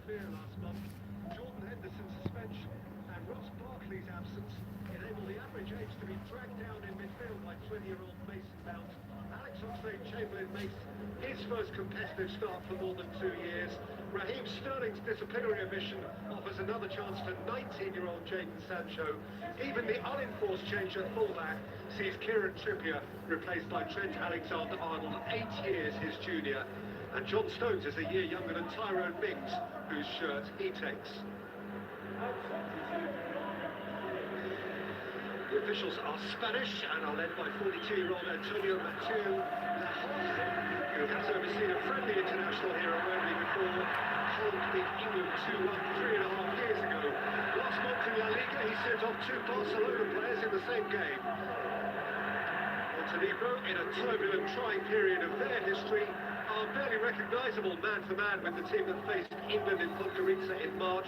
severe last month. Jordan Henderson's suspension and Ross Barkley's absence enabled the average age to be dragged down in midfield by 20-year-old Mason Mount. Alex Oxlade-Chamberlain makes his first competitive start for more than 2 years. Raheem Sterling's disciplinary omission offers another chance to 19-year-old Jadon Sancho. Even the unenforced change at fullback sees Kieran Trippier replaced by Trent Alexander-Arnold, 8 years his junior. And John Stones is a year younger than Tyrone Mings, whose shirt he takes. The officials are Spanish and are led by 42-year-old Antonio Mateu Lahoz, who has overseen a friendly international here at Wembley before. Holland beat England 2-1 3.5 years ago. Last month in La Liga, he sent off 2 Barcelona players in the same game. Montenegro, in a turbulent, trying period of their history, are barely recognisable man-for-man with the team that faced England in Podgorica in March.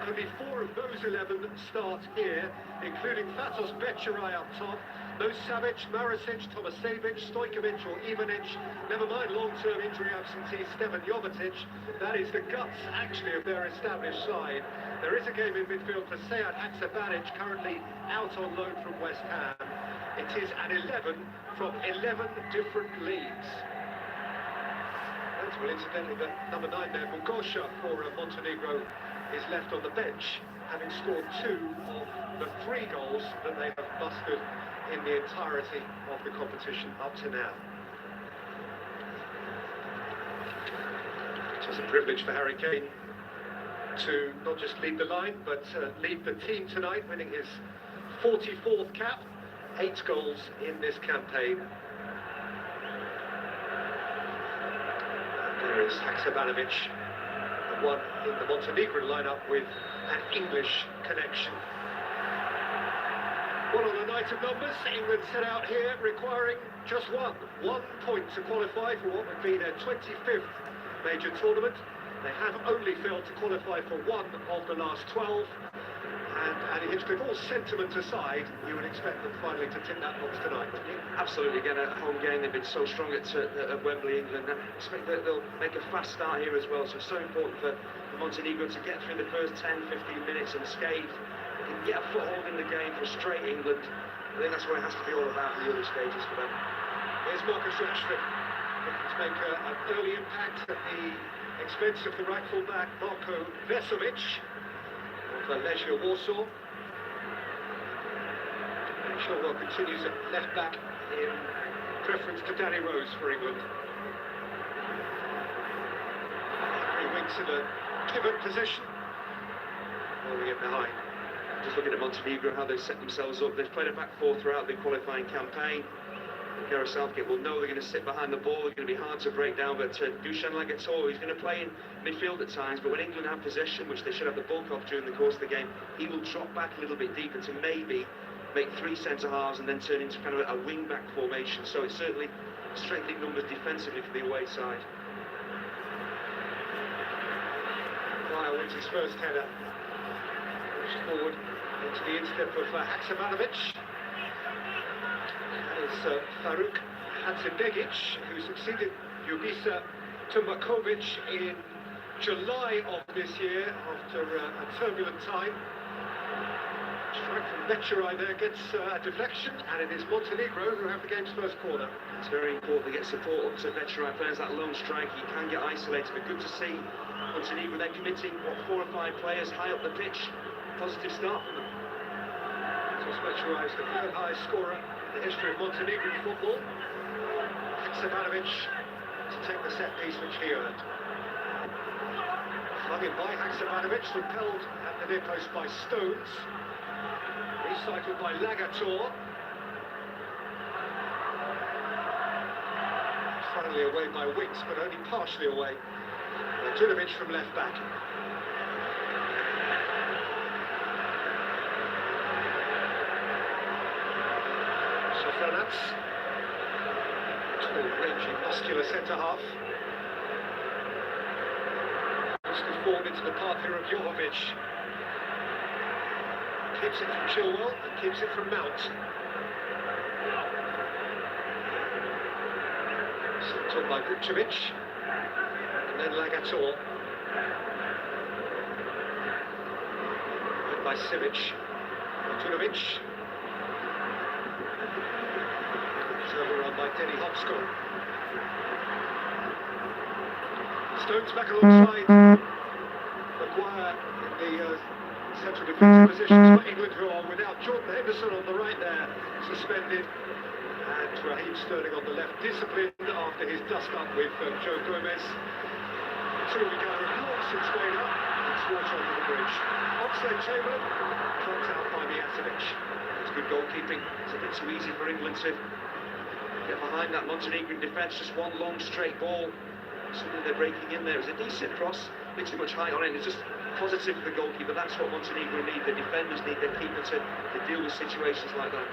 Only 4 of those 11 start here, including Fatos Beccerai up top. No Savic, Marasic, Tomasevic, Stojkovic or Ivanic. Never mind long-term injury absentee Stevan Jovetic. That is the guts, actually, of their established side. There is a game in midfield for Sead Haksabanic, currently out on loan from West Ham. It is an 11 from 11 different leagues. Well, incidentally, the number 9 there, Mugosha for Montenegro, is left on the bench, having scored 2 of the 3 goals that they have mustered in the entirety of the competition up to now. It was a privilege for Harry Kane to not just lead the line, but lead the team tonight, winning his 44th cap, 8 goals in this campaign. There is Haksabanovic, the one in the Montenegrin lineup with an English connection. Well, on the night of numbers, England set out here requiring just one point to qualify for what would be their 25th major tournament. They have only failed to qualify for 1 of the last 12. And Andy Hitchcliffe, all sentiment aside, you would expect them finally to tick that box tonight, wouldn't you? Absolutely. Again, a home game. They've been so strong at Wembley, England. I expect that they'll make a fast start here as well. So it's so important for Montenegro to get through the first 10-15 minutes unscathed. They can get a foothold in the game, frustrate England. I think that's what it has to be all about in the early stages for them. Here's Marcus Rashford, looking to make an early impact at the expense of the right full-back Marko Vesovic of Legia Warsaw. Chilwell continues at left back in preference to Danny Rose for England. 3 weeks in a pivot position, holding it behind. Just looking at Montenegro, how they've set themselves up. They've played a back 4 throughout the qualifying campaign. Gareth Southgate will know they're going to sit behind the ball. They're going to be hard to break down, but Dusan Lagator, he's going to play in midfield at times, but when England have possession, which they should have the bulk of during the course of the game, he will drop back a little bit deeper to maybe make 3 centre-halves and then turn into kind of a wing-back formation. So it's certainly strengthening numbers defensively for the away side. Ryle wins his first header. Pushed forward into the instep of Haksabanovic. That is Faruk Hadzibegic, who succeeded Ljubisa Tumbakovic in July of this year after a turbulent time. Strike from Beccerai there gets a deflection, and it is Montenegro who have the game's first corner. It's very important to get support up to Beccerai. Players that lone strike, he can get isolated, but good to see Montenegro. They're committing, 4 or 5 players high up the pitch. Positive start for them. So Beccerai is the 3rd highest scorer in the history of Montenegrin football. Haksabanovic to take the set piece which he earned. Flung in by Haksabanovic, repelled at the near post by Stones. Recycled by Lagator. Finally away by Winks, but only partially away. Djurjevic from left back. Sofranats. Tall, rangy, muscular centre-half. Pushed forward into the path here of Jovovic. Keeps it from Chilwell and keeps it from Mount. Sent on by Vucevic. And then Lagator. by Sivic. Montenegro. It's overrun by Denny Hopscott. Stones back alongside Maguire in the central defensive positions for England, who are without Jordan Henderson on the right there, suspended. And Raheem Sterling on the left, disciplined after his dust-up with Joe Gomez. Two we go, Lawson's made up, it's water under the bridge. Oxlade Chamberlain, knocked out by Mijatovic. It's good goalkeeping. It's a bit too easy for England to get behind that Montenegrin defence. Just one long straight ball. Something they're breaking in there. It was a decent cross, a bit too much height on it. It's just positive for the goalkeeper. That's what Montenegro need. The defenders need their keeper to deal with situations like that.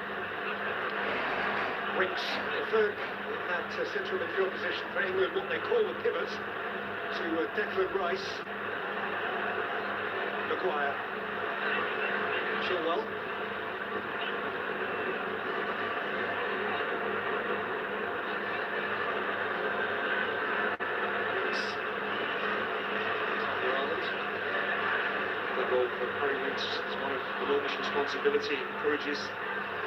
Winks, the third in that central midfield position for England, what they call the pivot, to Declan Rice. Maguire. Chilwell. The goal for Harry Winks is one of enormous responsibility. It encourages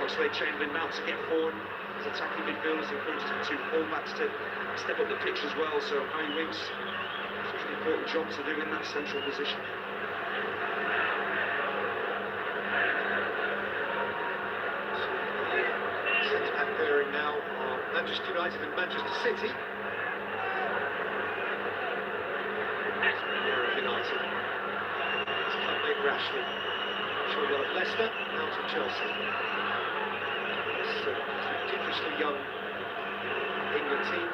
Oxlade Chamberlain now to get forward. His attacking midfielders encourages the two full-backs to step up the pitch as well. So Harry Winks, such an important job to do in that central position. Centre-back pairing now are Manchester United and Manchester City. United. Rashford, Chilwell at Leicester, now to Chelsea. This ridiculously young England team,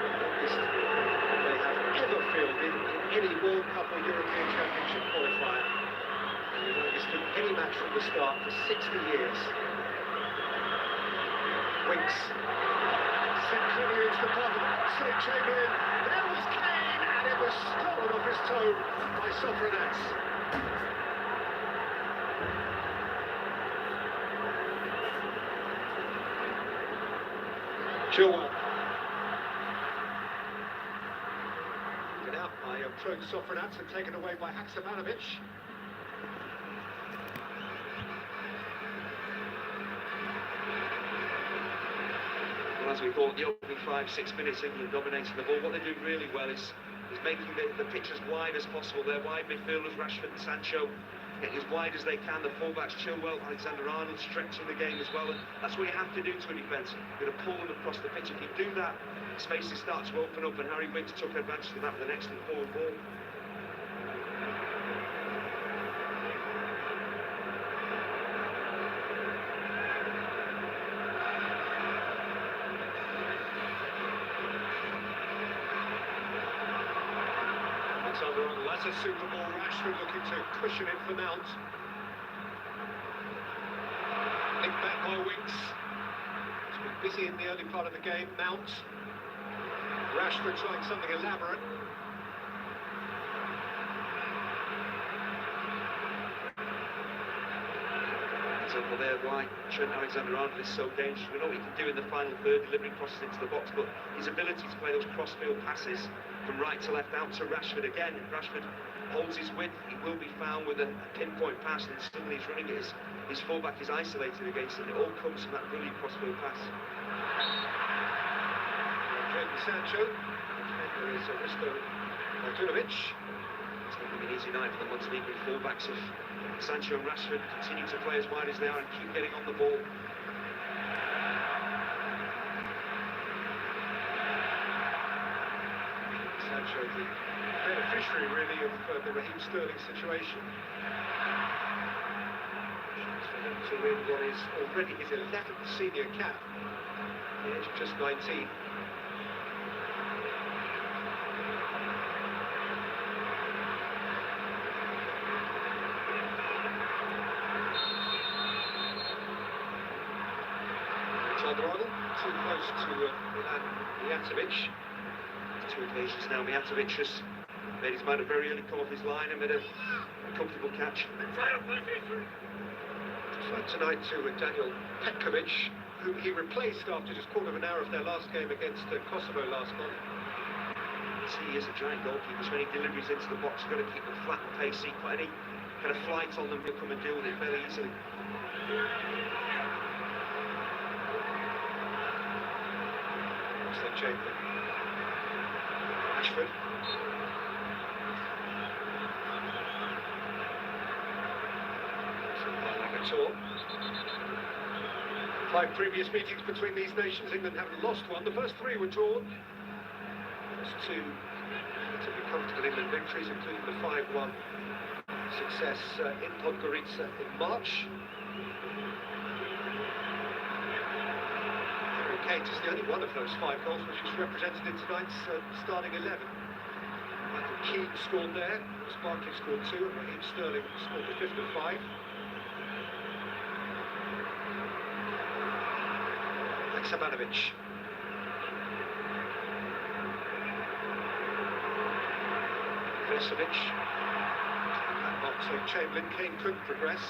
youngest they have ever fielded in any World Cup or European Championship qualifier. The youngest in any match from the start for 60 years. Winks, sent clearly into the path of Oxlade Chamberlain. There was Kane, and it was stolen off his toe by Sofranas. Chilwell. Get out by Trone Sofranas and taken away by Haksabanovic. Well, as we thought, the opening 5-6 minutes, England dominating the ball. What they're doing really well is making the pitch as wide as possible. Their wide midfielders, Rashford and Sancho, getting as wide as they can. The fullbacks, Chilwell, Alexander-Arnold, stretching the game as well. And that's what you have to do to a defence. You're going to pull them across the pitch. If you do that, spaces start to open up, and Harry Winks took advantage of that with an excellent forward ball. That's a super ball. Rashford looking to cushion it for Mount. Linked back by Winks. He's been busy in the early part of the game. Mount. Rashford trying something elaborate. Example there why Trent Alexander-Arnold is so dangerous. We know what he can do in the final third, delivering crosses into the box, but his ability to play those cross-field passes from right to left out to Rashford again. If Rashford holds his width, he will be found with a pinpoint pass, and suddenly he's running it. His fullback is isolated against him. It all comes from that brilliant cross-field pass. Jadon Sancho. And there is Risto Martinovic. It's not going to be an easy night for the Montenegrin fullbacks if Sancho and Rashford continue to play as wide as they are and keep getting on the ball. Sancho, the beneficiary really of the Raheem Sterling situation. For him to win what is already his 11th senior cap, at the age of just 19. Alexander-Arnold, too close to Mijatovic. Two occasions now, Mijatovic has made his mind a very early come off his line and made a comfortable catch. So tonight to Daniel Petkovic, whom he replaced after just quarter of an hour of their last game against Kosovo last month. He is a giant goalkeeper, so any deliveries into the box, you've got to keep them flat and pacey. Any kind of flight on them, he'll come and deal with it fairly easily. Chamberlain. Ashford. Lagator. 5 previous meetings between these nations, England haven't lost one. The first 3 were drawn. There's 2 relatively comfortable England victories, including the 5-1 success in Podgorica in March. Kane is the only one of those 5 goals which was represented in tonight's starting 11. Michael Keane scored there, Barkley scored 2, and Raheem Sterling scored the 5th of 5. Sabanovic. Vesovic. Chamberlain. Kane couldn't progress.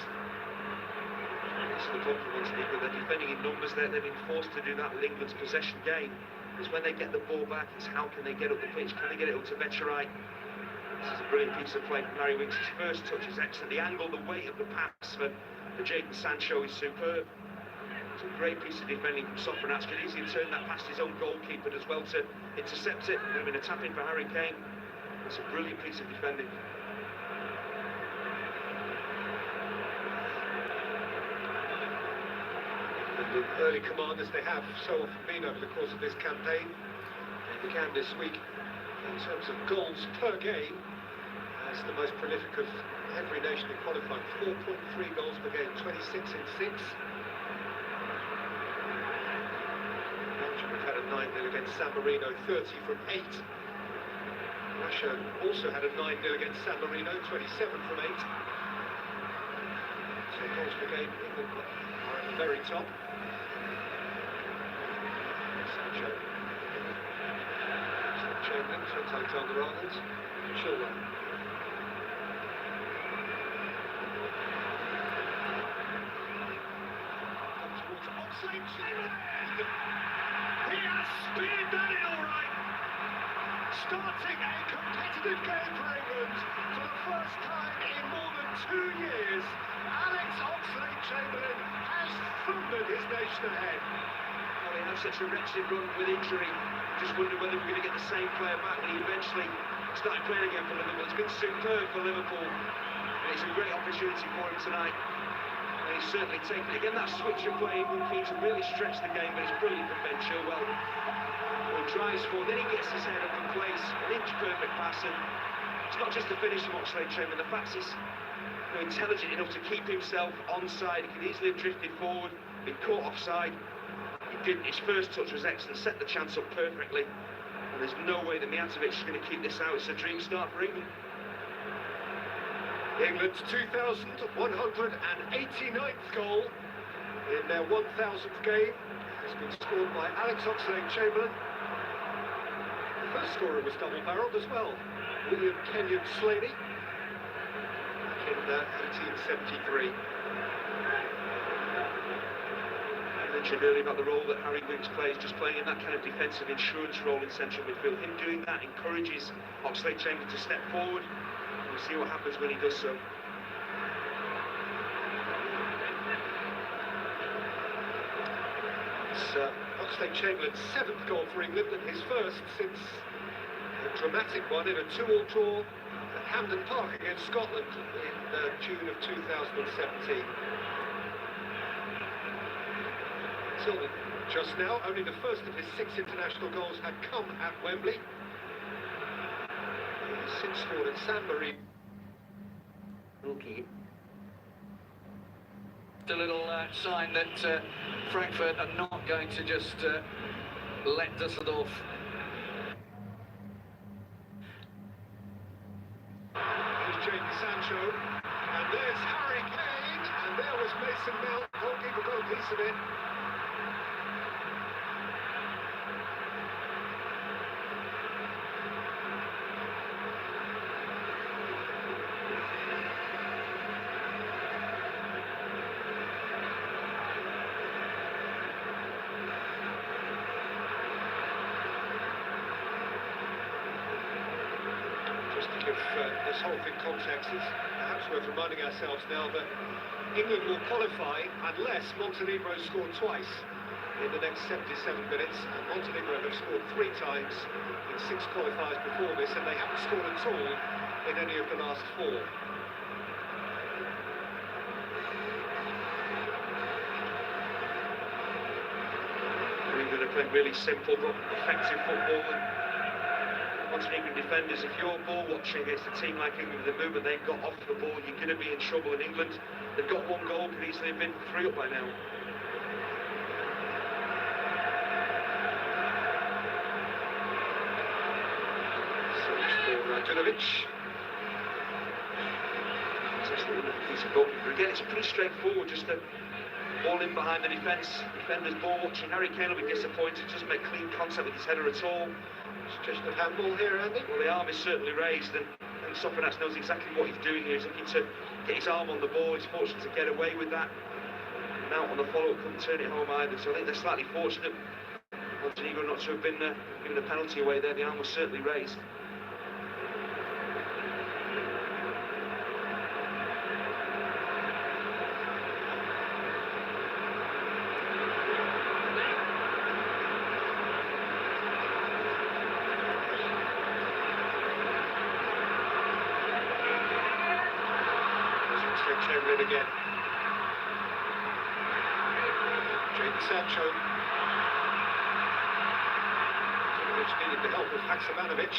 That's the problem for Montenegro. They're defending in numbers there. They've been forced to do that with England's possession game. It's when they get the ball back, it's how can they get up the pitch? Can they get it up to Veterai? This is a brilliant piece of play from Harry Winks. His first touch is excellent. The angle, the weight of the pass for Jadon Sancho is superb. It's a great piece of defending from Sofranac. Could easily turn that past his own goalkeeper as well to intercept it. Would have been a tap in for Harry Kane. It's a brilliant piece of defending. And the early command, as they have so often been over the course of this campaign, they began this week in terms of goals per game as the most prolific of every nation in qualifying. 4.3 goals per game, 26 in 6. Had a 9-0 against San Marino, 30 from 8. Russia also had a 9-0 against San Marino, 27 from 8. So goals per game, England are at the very top. Sancho. Chamberlain, Trent Alexander-Arnold, Chilwell. Comes towards Oxlade-Chamberlain! He has speared that in all right. Starting a competitive game for England for the first time in more than 2 years. Alex Oxlade-Chamberlain has thundered his nation ahead. Well, he had such a wretched run with injury. Just wondered whether we're going to get the same player back when he eventually started playing again for Liverpool. It's been superb for Liverpool. And it's a great opportunity for him tonight. And he's certainly taken it. Again, that switch of play, England seems to really stretch the game, but it's brilliant from Ben Chilwell. Well, tries for, then he gets his head up in place, an inch-perfect pass, and it's not just the finish from Oxlade-Chamberlain, the fact he's intelligent enough to keep himself onside. He could easily have drifted forward, been caught offside. He didn't. His first touch was excellent, set the chance up perfectly, and there's no way that Mijatovic is going to keep this out. It's a dream start for England. England's 2,189th goal in their 1,000th game has been scored by Alex Oxlade-Chamberlain. The first scorer was double-barrelled as well, William Kenyon Slaney, back in 1873. I mentioned earlier about the role that Harry Winks plays, just playing in that kind of defensive insurance role in central midfield. Him doing that encourages Oxlade-Chamberlain to step forward. We'll see what happens when he does so. It's Oxlade-Chamberlain's 7th goal for England and his first since a dramatic one in a 2-2 draw at Hampden Park against Scotland in June of 2017. Until just now, only the first of his 6 international goals had come at Wembley. He's since scored at San Marino. A little sign that Frankfurt are not going to just let Dusseldorf. There's Jadon Sancho, and there's Harry Kane, and there was Mason Mount. Goalkeeper got a piece of it. Just to give this whole thing context, it's perhaps worth reminding ourselves now that England will qualify unless Montenegro scored twice in the next 77 minutes, and Montenegro have scored 3 times in 6 qualifiers before this, and they haven't scored at all in any of the last 4. England are playing really simple but effective football, and Montenegrin defenders, if you're ball watching against a team like England, the movement they've got off the ball, you're going to be in trouble. In England, they've got 1 goal, could easily have been 3 up by now. Again, it's pretty straightforward, just a ball in behind the defence, defender's ball watching. Harry Kane will be disappointed, doesn't make clean contact with his header at all. Suggestion of handball here, Andy? Well, the arm is certainly raised, and Sofonas knows exactly what he's doing here. He's looking to get his arm on the ball. He's fortunate to get away with that. Now on the follow-up, couldn't turn it home either, so I think they're slightly fortunate, Montenegro, not to have been given a penalty away there. The arm was certainly raised. Chamberlain again. Jadon Sancho. Which needed the help of Haksabanovic.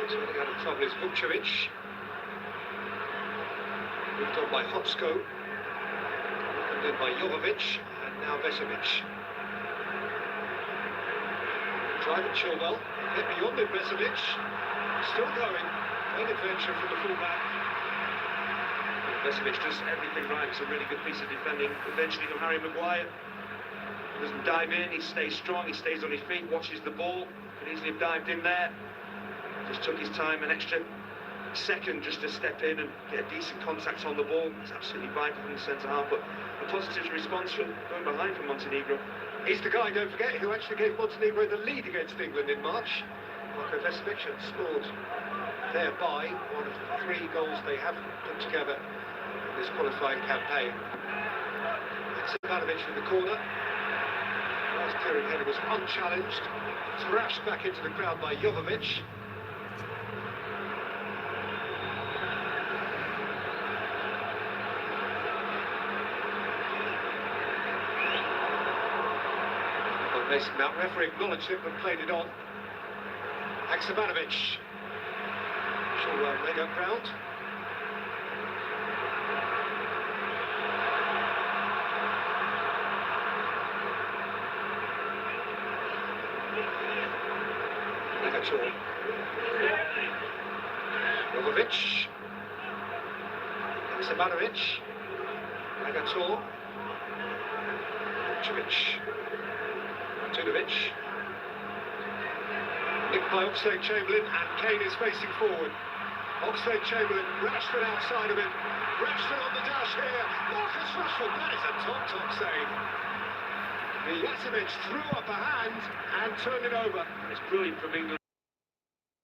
Turning out of trouble is Vukcevic. Moved on by Hotsko. And then by Jovovic. And now Vesovic. Driving Chilwell. Get beyond it, Vesovic. Still going. Great adventure from the fullback. Vesovic does everything right. It's a really good piece of defending. Eventually from Harry Maguire. He doesn't dive in, he stays strong, he stays on his feet, watches the ball. Could easily have dived in there. Just took his time, an extra second just to step in and get a decent contact on the ball. It's absolutely vital from the centre-half, but a positive response from going behind from Montenegro. He's the guy, don't forget, who actually gave Montenegro the lead against England in March. Marko Vesovic had scored thereby one of the 3 goals they have put together in this qualifying campaign. Haksabanovic in the corner. Last clearing header was unchallenged. Thrashed back into the crowd by Jovovic. Well, Mason Mount, referee acknowledged it but played it on. Haksabanovic. Shall leg up ground. Jovovic. Haksabanovic. Agator. Vukcevic. Martinovic. Nicked by Oxlade-Chamberlain, and Kane is facing forward. Oxlade-Chamberlain, Rashford outside of him. Rashford on the dash here. Marcus Rashford, that is a top save. Milicevic threw up a hand and turned it over. It's brilliant from England.